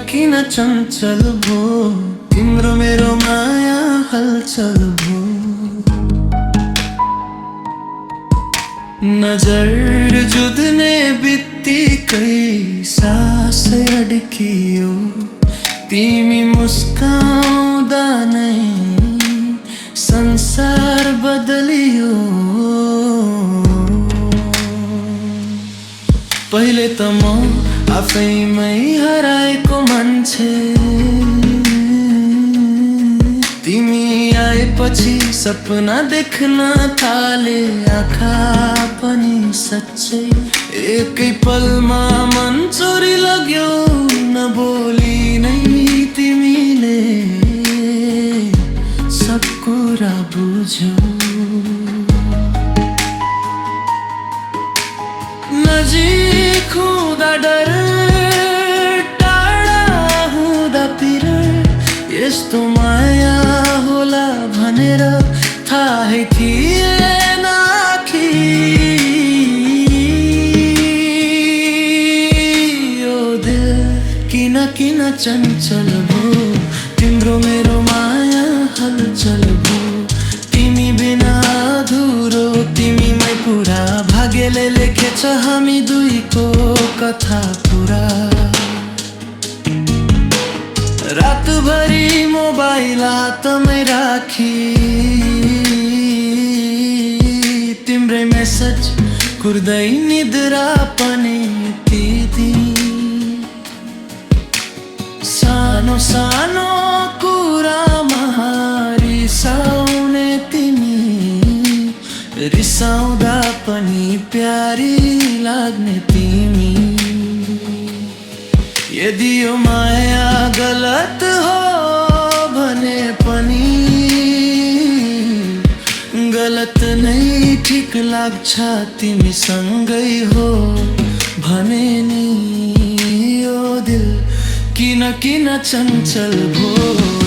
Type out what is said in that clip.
किन चञ्चल भो तिम्रो मेरो माया हलचल भो नजर जुध्ने बित्तिकै सासै अड्कियो तिमी मुस्काउँदा नै संसार बदलियो पहिले त म आफैमै हराएको मान्छे तिमी आएपछि सपना देख्न थाले आँखा पनि सच्चै एकै पलमा मन चोरी लाग्यो नबोली नै तिमीले सब कुरा बुझ्यौ नजिक हुँदा डर टाढा हुँदा पिर यस्तो माया होला भनेर थाहै थिएन यो दिल किन किन चञ्चल भो तिम्रो मेरो माया हलचल भो तिमी बिना अधुरो तिमीमै पुरा भाग्यले लेखेछ हामी दुईको कथा पुरा रातभरि मोबाइल हातमै राखी तिम्रै मेसेज कुर्दै निद्रा पनि दिदी सानो सानो कुरामा रिसाउने तिमी रिसाउँदा पनि प्यारी लाग्ने तिमी यदि यो माया गलत हो भने पनि गलत नै ठिक लाग्छ तिमीसँगै हो भने नि यो दिल किन किन चञ्चल भो